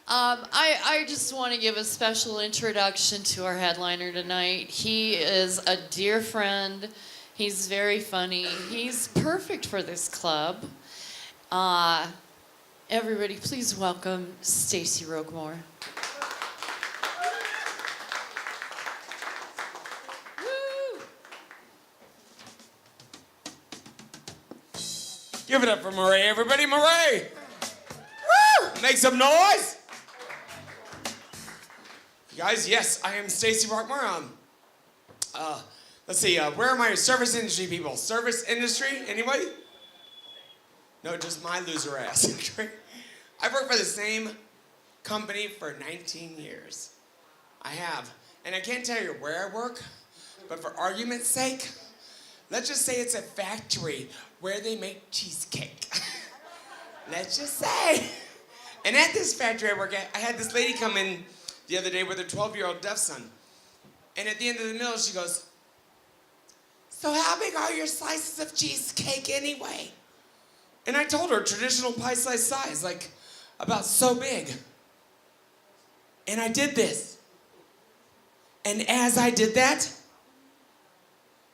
I just want to give a special introduction to our headliner tonight. He is a dear friend. He's very funny. He's perfect for this club. Everybody, please welcome Stacy Roquemore. Give it up for Murray, everybody. Murray! Woo! Make some noise! You guys, yes, I am Stacy Roquemore. Let's see, where are my service industry people? Service industry, anybody? No, just my loser ass. I've worked for the same company for 19 years. I have. And I can't tell you where I work, but for argument's sake, let's just say it's a factory where they make cheesecake. Let's just say. And at this factory I work at, I had this lady come in the other day with her 12-year-old deaf son. And at the end of the meal, she goes, "So how big are your slices of cheesecake anyway?" And I told her traditional pie slice size, like about so big. And I did this. And as I did that,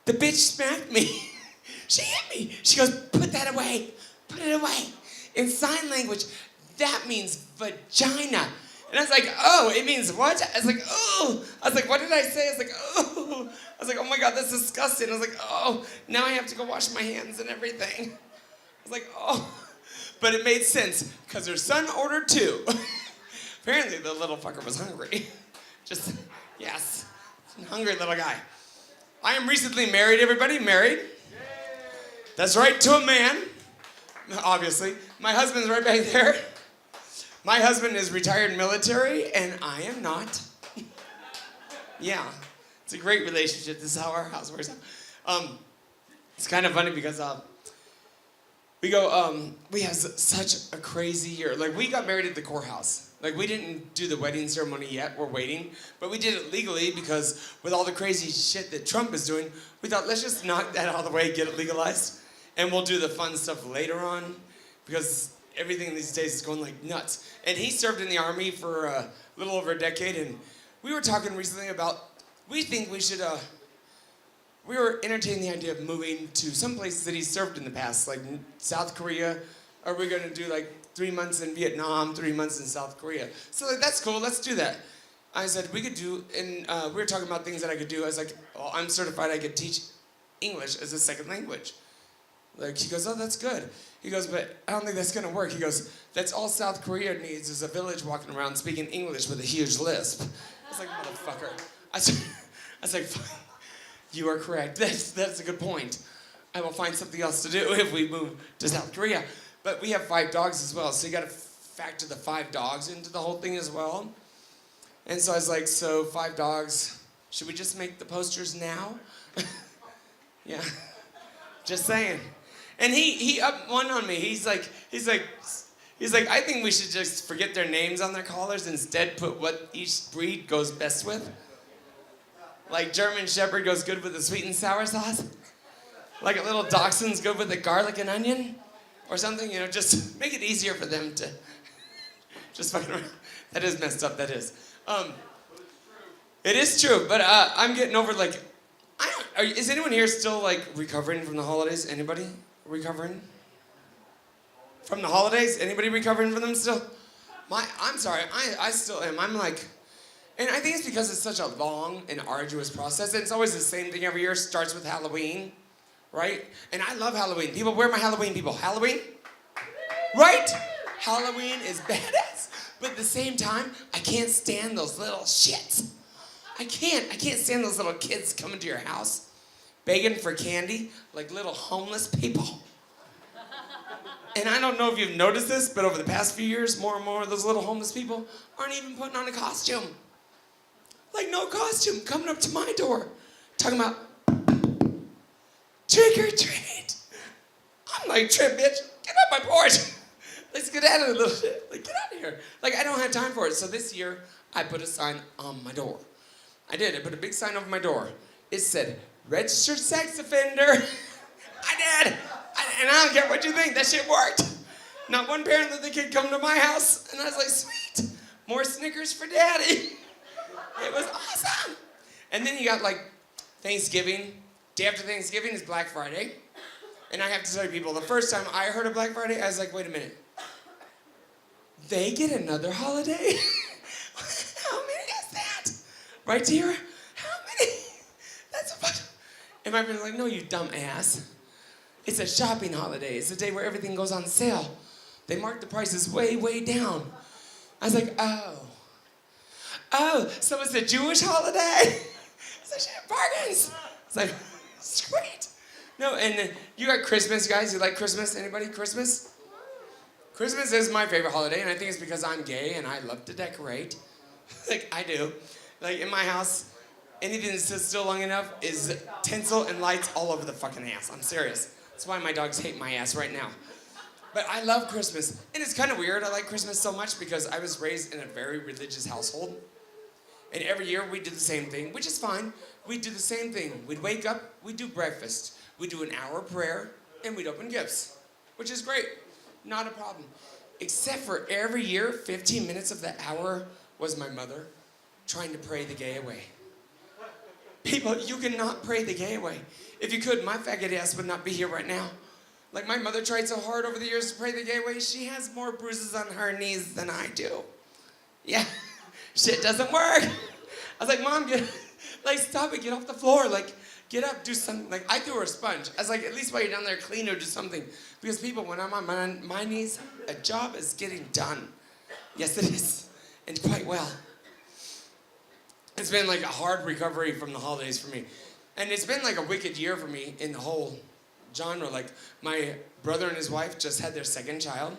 the bitch smacked me. She hit me. She goes, "Put that away. Put it away." In sign language, that means vagina. And I was like, "Oh, it means what?" I was like, "Oh." I was like, "What did I say?" I was like, "Oh." I was like, "Oh my God, that's disgusting." I was like, "Oh, now I have to go wash my hands and everything." I was like, "Oh." But it made sense, because her son ordered two. Apparently the little fucker was hungry. Just, yes, hungry little guy. I am recently married, everybody, married. That's right, to a man, obviously. My husband's right back there. My husband is retired military, and I am not. Yeah, it's a great relationship. This is how our house works out. It's kind of funny because we have such a crazy year. Like, we got married at the courthouse. Like, we didn't do the wedding ceremony yet, we're waiting. But we did it legally because with all the crazy shit that Trump is doing, we thought, let's just knock that out of the way, get it legalized. And we'll do the fun stuff later on, because everything these days is going like nuts. And he served in the Army for a little over a decade, and we were talking recently about, we think we should, we were entertaining the idea of moving to some places that he served in the past, like South Korea. Are we gonna do like 3 months in Vietnam, 3 months in South Korea? So like, that's cool, let's do that. I said, we could do, and we were talking about things that I could do. I was like, well, I'm certified, I could teach English as a second language. Like, he goes, "Oh, that's good." He goes, "But I don't think that's gonna work." He goes, "That's all South Korea needs is a village walking around speaking English with a huge lisp." I was like, "Motherfucker." I was like, "Fine, you are correct. That's a good point. I will find something else to do if we move to South Korea." But we have 5 dogs as well, so you gotta factor the 5 dogs into the whole thing as well. And so I was like, so 5 dogs, should we just make the posters now? Yeah, just saying. And he upped one on me. He's like, "I think we should just forget their names on their collars, instead put what each breed goes best with. Like German Shepherd goes good with the sweet and sour sauce. Like a little Dachshund's good with the garlic and onion. Or something, you know, just make it easier for them to just fucking around." That is messed up, that is. It is true, but I'm getting over, like, is anyone here still, like, recovering from the holidays? Anybody recovering from the holidays? Anybody recovering from them still? I'm sorry, I still am. I'm like, and I think it's because it's such a long and arduous process, and it's always the same thing every year. It starts with Halloween, right? And I love Halloween. People, where are my Halloween people? Halloween? Right? Halloween is badass. But at the same time, I can't stand those little shits. I can't stand those little kids coming to your house, begging for candy, like little homeless people. And I don't know if you've noticed this, but over the past few years, more and more of those little homeless people aren't even putting on a costume. Like, no costume, coming up to my door, talking about, "Trick or treat." I'm like, "Trip, bitch, get off my porch." Let's get out of it, little shit. Like, get out of here. Like, I don't have time for it. So this year, I put a sign on my door. I did. I put a big sign over my door. It said, "Registered sex offender." I did. And I don't care what you think. That shit worked. Not one parent let the kid come to my house. And I was like, sweet. More Snickers for Daddy. It was awesome. And then you got like Thanksgiving. Day after Thanksgiving is Black Friday. And I have to tell you people, the first time I heard of Black Friday, I was like, wait a minute. They get another holiday? How many is that? Right, Tara? How many? That's a bunch. And my friend's like, no, you dumb ass. It's a shopping holiday. It's a day where everything goes on sale. They mark the prices way, way down. I was like, oh. Oh, so it's a Jewish holiday? So she had bargains. It's like, it's great. No, and then you got Christmas, guys. You like Christmas? Anybody? Christmas? Christmas is my favorite holiday, and I think it's because I'm gay and I love to decorate. Like, I do. Like, in my house, anything that sits still long enough is tinsel and lights all over the fucking ass. I'm serious. That's why my dogs hate my ass right now. But I love Christmas. And it's kind of weird. I like Christmas so much because I was raised in a very religious household. And every year we do the same thing, which is fine. We do the same thing. We'd wake up, we'd do breakfast. We'd do an hour of prayer, and we'd open gifts, which is great. Not a problem. Except for every year, 15 minutes of the hour was my mother trying to pray the gay away. People, you cannot pray the gay away. If you could, my faggot ass would not be here right now. Like, my mother tried so hard over the years to pray the gay away, she has more bruises on her knees than I do. Yeah, shit doesn't work. I was like, Mom, stop it, get off the floor. Like, get up, do something. Like, I threw her a sponge. I was like, at least while you're down there, clean or do something. Because people, when I'm on my knees, a job is getting done. Yes, it is. And quite well. It's been like a hard recovery from the holidays for me. And it's been like a wicked year for me in the whole genre. Like, my brother and his wife just had their second child.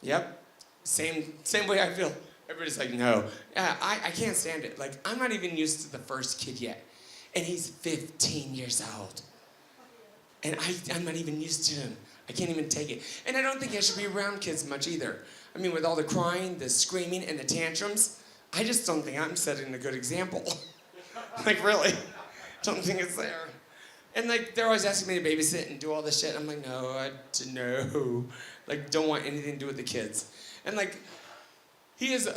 Yep. Same way I feel. Everybody's like, no. I can't stand it. Like, I'm not even used to the first kid yet. And he's 15 years old. And I'm not even used to him. I can't even take it. And I don't think I should be around kids much either. I mean, with all the crying, the screaming, and the tantrums, I just don't think I'm setting a good example. Like, really. Don't think it's there. And, like, they're always asking me to babysit and do all this shit. I'm like, no. Like, don't want anything to do with the kids. And, like, he is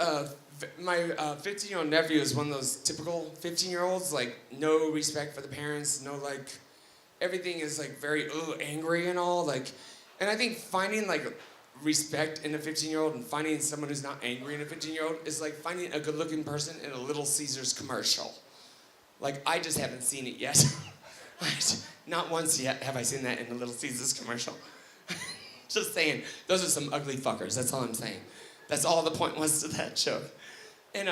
my 15-year-old nephew is one of those typical 15-year-olds, like, no respect for the parents, no, like, everything is, like, very, angry and all, like, and I think finding, like, respect in a 15-year-old and finding someone who's not angry in a 15-year-old is like finding a good-looking person in a Little Caesars commercial. Like, I just haven't seen it yet. Not once yet have I seen that in a Little Caesars commercial. Just saying, those are some ugly fuckers, that's all I'm saying. That's all the point was to that joke. And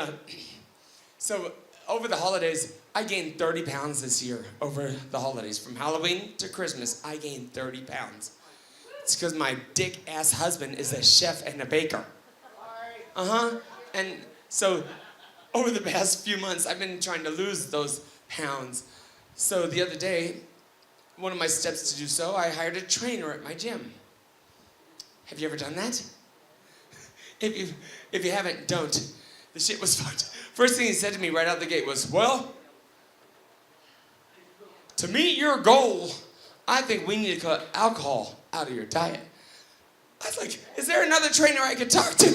so over the holidays, I gained 30 pounds this year over the holidays. From Halloween to Christmas, I gained 30 pounds. It's because my dick-ass husband is a chef and a baker. And so over the past few months, I've been trying to lose those pounds. So the other day, one of my steps to do so, I hired a trainer at my gym. Have you ever done that? If you haven't, don't. The shit was fucked. First thing he said to me right out the gate was, well, to meet your goal, I think we need to cut alcohol out of your diet. I was like, is there another trainer I could talk to?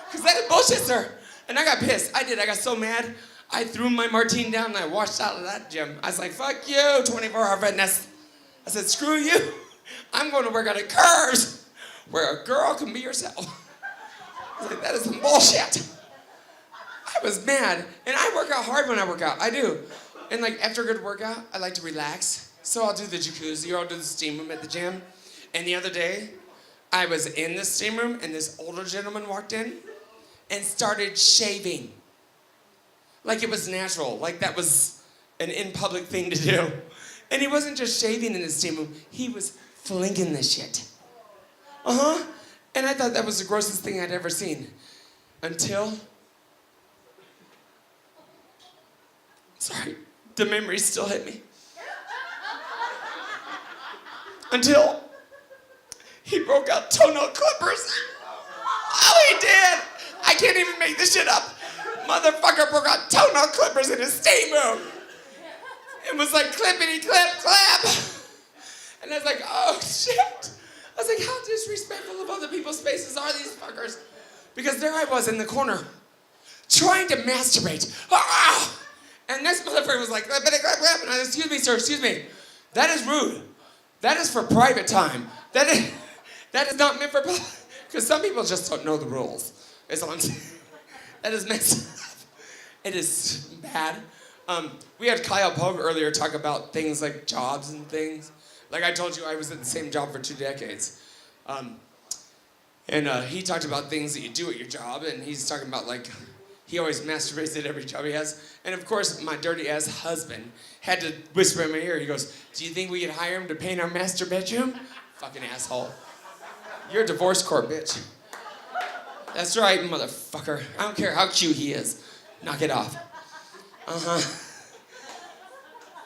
Because that is bullshit, sir. And I got pissed. I got so mad. I threw my martini down and I walked out of that gym. I was like, fuck you, 24-hour fitness. I said, screw you. I'm going to work out at Curves, where a girl can be herself. I was like, that is some bullshit. I was mad. And I work out hard when I work out. I do. And like after a good workout, I like to relax. So I'll do the jacuzzi or I'll do the steam room at the gym. And the other day, I was in the steam room and this older gentleman walked in and started shaving. Like it was natural. Like that was an in-public thing to do. And he wasn't just shaving in the steam room. He was flinging the shit. And I thought that was the grossest thing I'd ever seen. Until... Sorry, the memory still hit me. Until he broke out toenail clippers. Oh, he did! I can't even make this shit up. Motherfucker broke out toenail clippers in his steam room. It was like clippity clip clap. And I was like, oh shit. I was like, how disrespectful of other people's spaces are these fuckers? Because there I was in the corner, trying to masturbate. Ah! And this motherfucker was like, and I, excuse me, sir, excuse me. That is rude. That is for private time. That is not meant for public. Because some people just don't know the rules. Is all I'm saying. That is messed up. It is bad. We had Kyle Pogue earlier talk about things like jobs and things. Like I told you, I was at the same job for 2 decades. And he talked about things that you do at your job, and he's talking about like, he always masturbates at every job he has. And of course, my dirty ass husband had to whisper in my ear, he goes, do you think we could hire him to paint our master bedroom? Fucking asshole. You're a divorce court, bitch. That's right, motherfucker. I don't care how cute he is. Knock it off.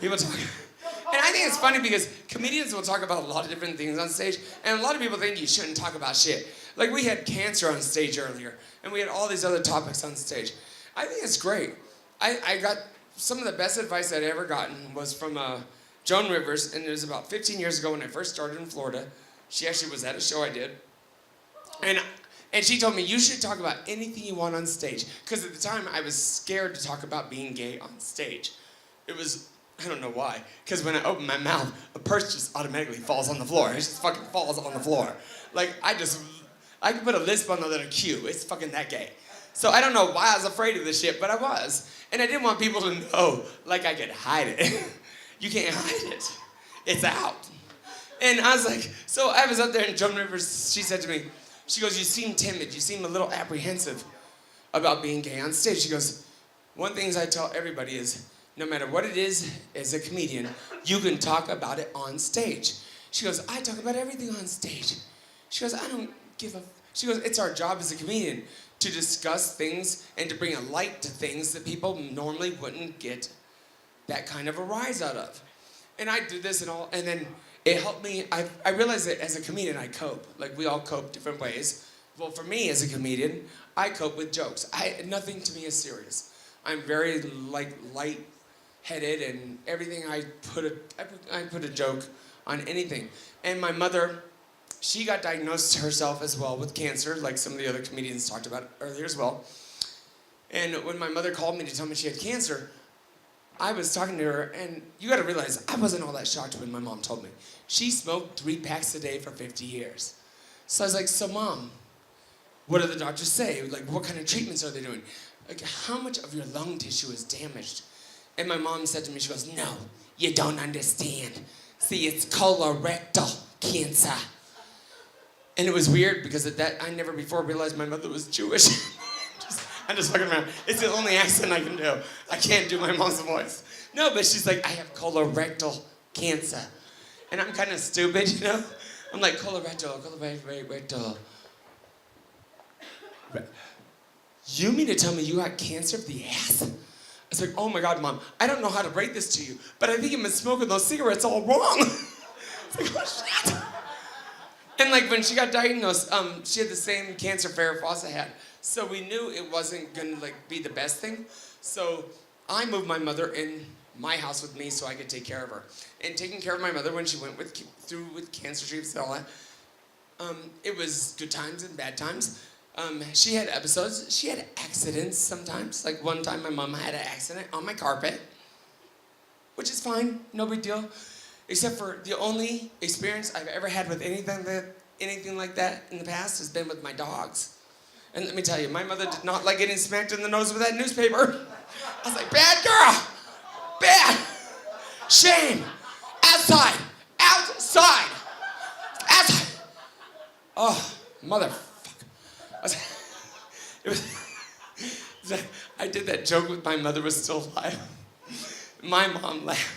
People talk. And I think it's funny because comedians will talk about a lot of different things on stage, and a lot of people think you shouldn't talk about shit. Like we had cancer on stage earlier, and we had all these other topics on stage. I think it's great. I got some of the best advice I'd ever gotten was from Joan Rivers, and it was about 15 years ago when I first started in Florida. She actually was at a show I did. And she told me, you should talk about anything you want on stage. Because at the time, I was scared to talk about being gay on stage. It was, I don't know why. Because when I open my mouth, a purse just automatically falls on the floor. It just fucking falls on the floor. Like, I could put a lisp on the letter Q. It's fucking that gay. So I don't know why I was afraid of this shit, but I was. And I didn't want people to know, like I could hide it. You can't hide it. It's out. And I was like, so I was up there and Joan Rivers, she said to me, she goes, you seem timid, you seem a little apprehensive about being gay on stage. She goes, one thing I tell everybody is, no matter what it is, as a comedian, you can talk about it on stage. She goes, I talk about everything on stage. She goes, I don't give a, she goes, it's our job as a comedian to discuss things and to bring a light to things that people normally wouldn't get that kind of a rise out of. And I do this and all, and then it helped me. I realized that as a comedian, I cope. Like, we all cope different ways. Well, for me as a comedian, I cope with jokes. Nothing to me is serious. I'm very, like, light-headed, and everything I put a joke on anything. And my mother, she got diagnosed herself as well with cancer, like some of the other comedians talked about earlier as well. And when my mother called me to tell me she had cancer, I was talking to her, and you gotta realize, I wasn't all that shocked when my mom told me. She smoked 3 packs a day for 50 years. So I was like, so Mom, what do the doctors say? Like, what kind of treatments are they doing? Like, how much of your lung tissue is damaged? And my mom said to me, she goes, no, you don't understand. See, it's colorectal cancer. And it was weird because at that, I never before realized my mother was Jewish. I'm just fucking around. It's the only accent I can do. I can't do my mom's voice. No, but she's like, I have colorectal cancer. And I'm kind of stupid, you know? I'm like, colorectal. You mean to tell me you got cancer of the ass? I was like, oh my God, Mom, I don't know how to break this to you, but I think you've been smoking those cigarettes all wrong. It's like, oh shit. And like when she got diagnosed, she had the same cancer Farrah Fawcett had. So we knew it wasn't gonna like be the best thing. So I moved my mother in my house with me so I could take care of her. And taking care of my mother when she went through with cancer treatments and all that, it was good times and bad times. She had episodes, she had accidents sometimes. Like one time my mom had an accident on my carpet, which is fine, no big deal. Except for the only experience I've ever had with anything like that in the past has been with my dogs. And let me tell you, my mother did not like getting smacked in the nose with that newspaper. I was like, bad girl, bad, shame, outside, outside. Oh, motherfucker. I did that joke with my mother was still alive. My mom laughed.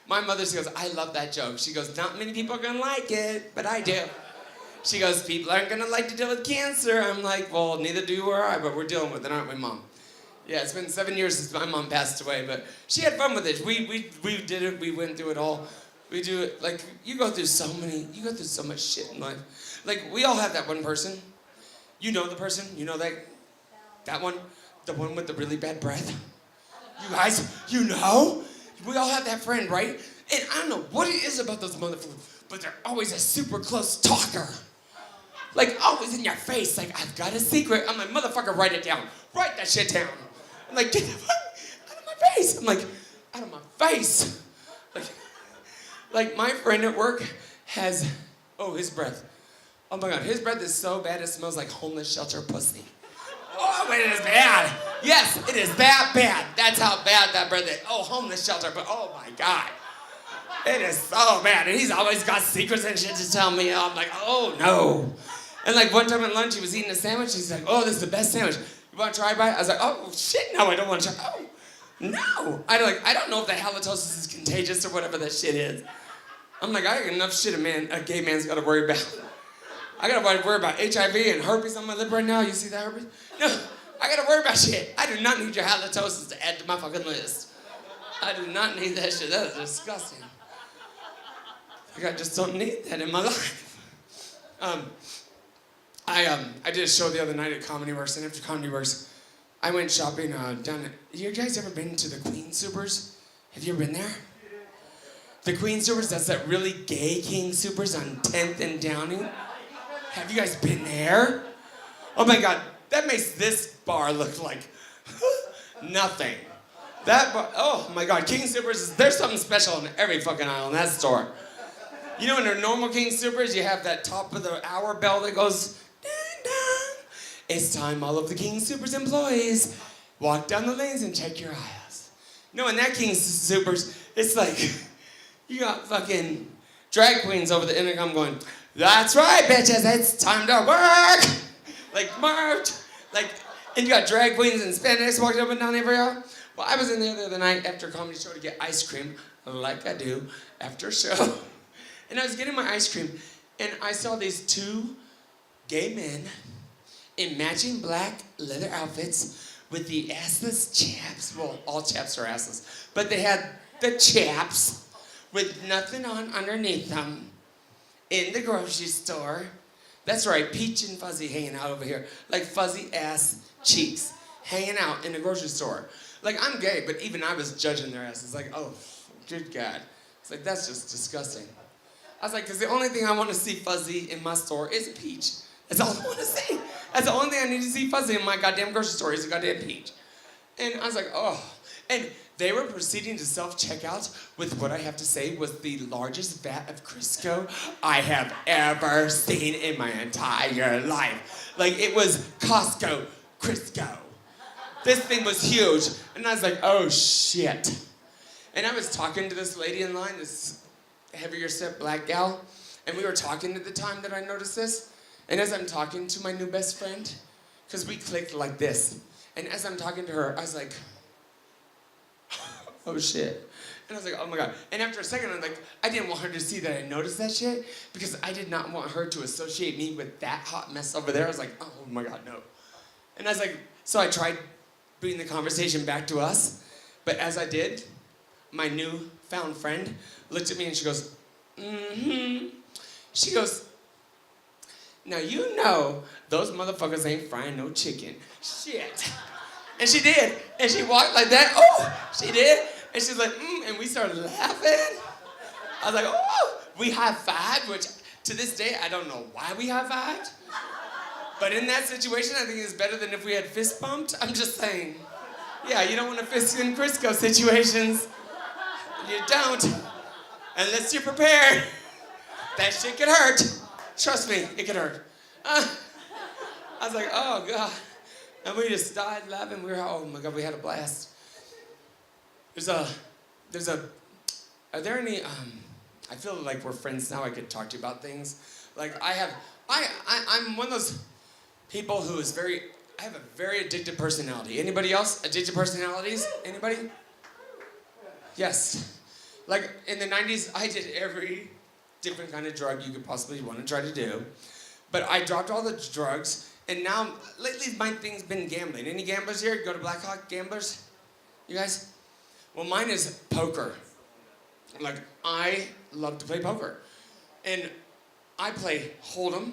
My mother, she goes, I love that joke. She goes, not many people are gonna like it, but I do. She goes, people aren't gonna like to deal with cancer. I'm like, well, neither do you or I, but we're dealing with it, aren't we, Mom? Yeah, it's been 7 years since my mom passed away, but she had fun with it. We did it, we went through it all. We do it, like, you go through so much shit in life. Like, we all have that one person. You know the person, you know that one, the one with the really bad breath. You guys, you know? We all have that friend, right? And I don't know what it is about those motherfuckers, but they're always a super close talker. Like, always in your face. Like, I've got a secret. I'm like, motherfucker, write it down. Write that shit down. I'm like, get the fuck out of my face. I'm like, out of my face. Like my friend at work has, his breath. Oh my God, his breath is so bad it smells like homeless shelter pussy. Oh, it is bad. Yes, it is that bad. That's how bad that breath is. Oh, homeless shelter, but oh my God. It is so bad. And he's always got secrets and shit to tell me. I'm like, oh no. And like one time at lunch, he was eating a sandwich. He's like, oh, this is the best sandwich. You want to try it? I was like, oh shit, no, I don't want to try. Oh, no. I don't know if the halitosis is contagious or whatever that shit is. I'm like, I got enough shit a gay man's got to worry about. I got to worry about HIV and herpes on my lip right now. You see that herpes? No, I got to worry about shit. I do not need your halitosis to add to my fucking list. I do not need that shit. That is disgusting. I just don't need that in my life. I did a show the other night at Comedy Works, and after Comedy Works, I went shopping down at... You guys ever been to the Queen Supers? Have you ever been there? The Queen Supers, that's that really gay King Supers on 10th and Downing. Have you guys been there? Oh my God, that makes this bar look like nothing. That bar, oh my God, King Supers, there's something special in every fucking aisle in that store. You know, in a normal King Supers, you have that top of the hour bell that goes, dun, dun. It's time all of the King Supers employees walk down the lanes and check your aisles. No, in that King Supers, it's like, you got fucking drag queens over the intercom going, that's right, bitches, it's time to work. Like, march. Like, and you got drag queens in Spanish walking up and down every aisle. Well, I was in there the other night after a comedy show to get ice cream, like I do after a show. And I was getting my ice cream, and I saw these two gay men in matching black leather outfits with the assless chaps. Well, all chaps are assless. But they had the chaps with nothing on underneath them in the grocery store. That's right, Peach and Fuzzy hanging out over here. Like fuzzy ass cheeks hanging out in the grocery store. Like, I'm gay, but even I was judging their asses. Like, oh, good God. It's like, that's just disgusting. I was like, because the only thing I want to see fuzzy in my store is a peach. That's all I want to see. That's the only thing I need to see fuzzy in my goddamn grocery store is a goddamn peach. And I was like, oh. And they were proceeding to self-checkout with what I have to say was the largest vat of Crisco I have ever seen in my entire life. Like, it was Costco Crisco. This thing was huge. And I was like, oh, shit. And I was talking to this lady in line, this heavier set black gal, and we were talking at the time that I noticed this. And as I'm talking to my new best friend, because we clicked like this, and as I'm talking to her, I was like, oh shit. And I was like, oh my God. And after a second, I'm like, I didn't want her to see that I noticed that shit, because I did not want her to associate me with that hot mess over there. I was like, oh my God, no. And I was like, so I tried bringing the conversation back to us, but as I did, my newfound friend looked at me and she goes, mm-hmm. She goes, now you know those motherfuckers ain't frying no chicken. Shit. And she did. And she walked like that. Oh, she did. And she's like, and we started laughing. I was like, oh, we high-fived, which to this day, I don't know why we high-fived. But in that situation, I think it's better than if we had fist bumped. I'm just saying. Yeah, you don't want to fist in Crisco situations. You don't. Unless you're prepared. That shit could hurt. Trust me, it could hurt. I was like, oh God. And we just died laughing. We were, oh my God, we had a blast. Are there any, I feel like we're friends now. I could talk to you about things. Like I'm one of those people who is I have a very addictive personality. Anybody else? Addictive personalities? Anybody? Yes. Like in the 90s, I did every different kind of drug you could possibly want to try to do. But I dropped all the drugs, and now, lately my thing's been gambling. Any gamblers here? Go to Black Hawk gamblers? You guys? Well, mine is poker. Like, I love to play poker. And I play Hold'em.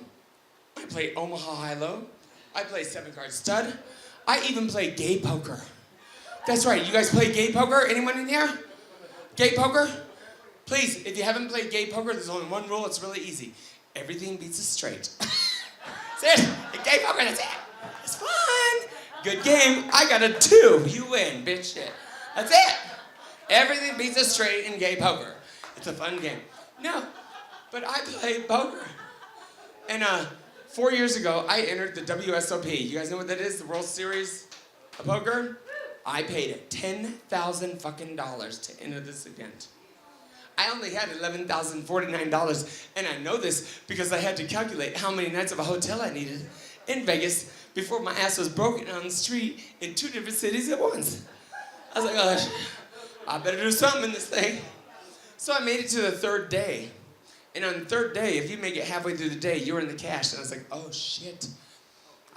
I play Omaha High-Low. I play 7-card stud. I even play gay poker. That's right, you guys play gay poker? Anyone in here? Gay poker? Please, if you haven't played gay poker, there's only one rule, it's really easy. Everything beats a straight. That's it. Gay poker, that's it. It's fun. Good game. I got a 2. You win, bitch. Shit. That's it. Everything beats us straight in gay poker. It's a fun game. No, but I play poker. And 4 years ago, I entered the WSOP. You guys know what that is? The World Series of Poker? I paid $10,000 fucking dollars to enter this event. I only had $11,049, and I know this because I had to calculate how many nights of a hotel I needed in Vegas before my ass was broken on the street in 2 different cities at once. I was like, oh, I better do something in this thing. So I made it to the 3rd day. And on the 3rd day, if you make it halfway through the day, you're in the cash. And I was like, oh shit,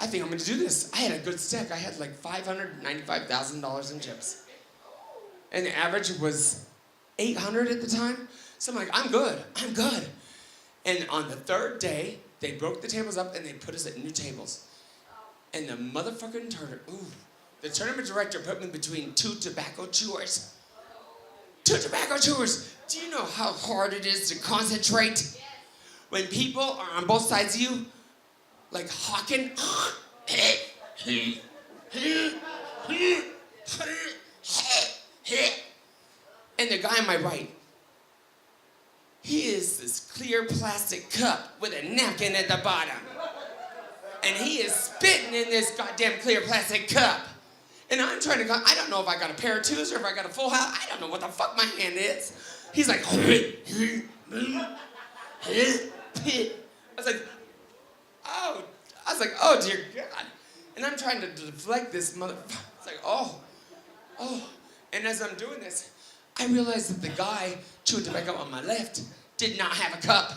I think I'm gonna do this. I had a good stack. I had like $595,000 in chips. And the average was 800 at the time. So I'm like, I'm good. And on the 3rd day, they broke the tables up and they put us at new tables. And the motherfucking the tournament director put me between 2 tobacco chewers. 2 tobacco chewers. Do you know how hard it is to concentrate when people are on both sides of you, like hawking? And the guy on my right, he is this clear plastic cup with a napkin at the bottom. And he is spitting in this goddamn clear plastic cup. And I'm trying to go, I don't know if I got a pair of 2s or if I got a full house. I don't know what the fuck my hand is. He's like, I was like, oh dear God. And I'm trying to deflect this motherfucker. It's like, oh. And as I'm doing this, I realized that the guy chewing tobacco on my left did not have a cup.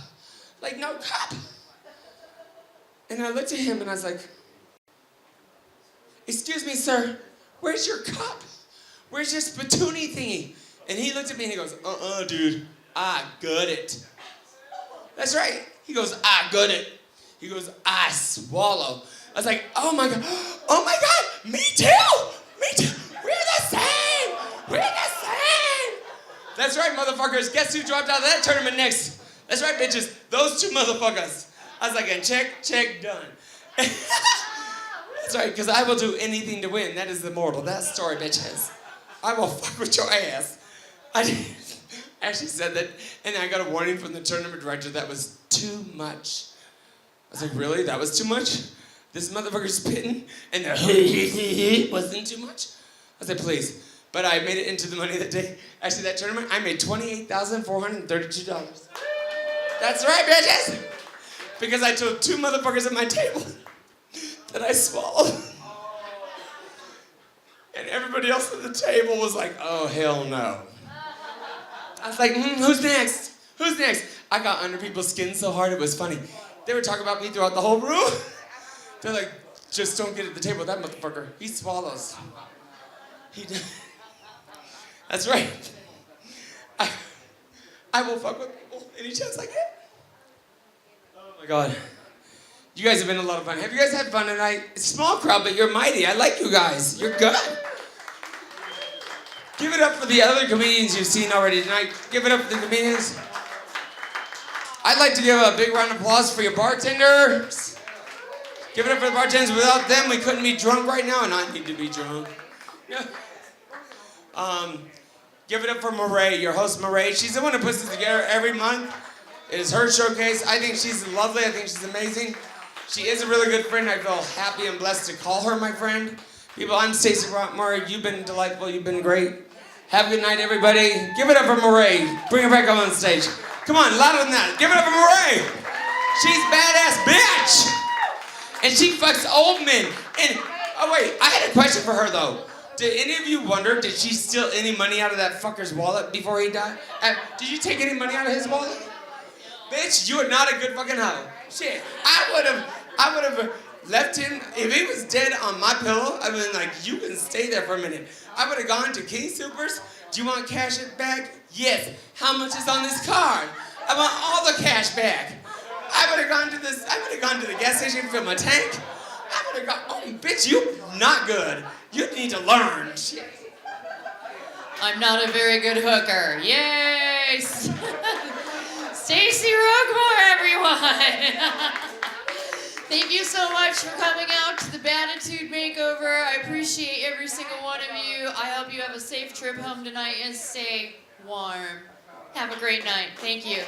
Like, no cup. And I looked at him and I was like, excuse me, sir, where's your cup? Where's your spittoony thingy? And he looked at me and he goes, dude, I got it. That's right. He goes, I got it. He goes, I swallow. I was like, oh my God, me too. We're the same. That's right, motherfuckers. Guess who dropped out of that tournament next? That's right, bitches. Those 2 motherfuckers. I was like, and check, done. That's right, because I will do anything to win. That is the moral of that story, bitches. I will fuck with your ass. I actually said that, and I got a warning from the tournament director that was too much. I was like, really? That was too much? This motherfucker's spitting, and the wasn't too much? I said, please. But I made it into the money that day. Actually, that tournament, I made $28,432. That's right, bitches! Because I told 2 motherfuckers at my table that I swallowed. And everybody else at the table was like, oh, hell no. I was like, who's next? I got under people's skin so hard it was funny. They were talking about me throughout the whole room. They're like, just don't get at the table with that motherfucker. He swallows. That's right. I will fuck with people any chance I get. Oh my God. You guys have been a lot of fun. Have you guys had fun tonight? It's a small crowd, but you're mighty. I like you guys. You're good. Give it up for the other comedians you've seen already tonight. Give it up for the comedians. I'd like to give a big round of applause for your bartenders. Give it up for the bartenders. Without them, we couldn't be drunk right now, and I need to be drunk. Yeah. Give it up for Marae, your host Marae. She's the one who puts this together every month. It is her showcase. I think she's lovely. I think she's amazing. She is a really good friend. I feel happy and blessed to call her my friend. People, I'm Stacy Roquemore. You've been delightful. You've been great. Have a good night, everybody. Give it up for Marae. Bring her back up on stage. Come on, louder than that. Give it up for Marae. She's badass bitch. And she fucks old men. And, oh wait, I had a question for her though. Did any of you wonder, did she steal any money out of that fucker's wallet before he died? Did you take any money out of his wallet? Bitch, you are not a good fucking hoe. Shit, I would have left him, if he was dead on my pillow, I would have been like, you can stay there for a minute. I would have gone to King Soopers. Do you want cash back? Yes. How much is on this card? I want all the cash back. I would have gone to the gas station and filled my tank. I would have gone, oh, bitch, you not good. You need to learn. Shit. I'm not a very good hooker. Yay! Stacy Roquemore, everyone! Thank you so much for coming out to the Batitude Makeover. I appreciate every single one of you. I hope you have a safe trip home tonight and stay warm. Have a great night. Thank you.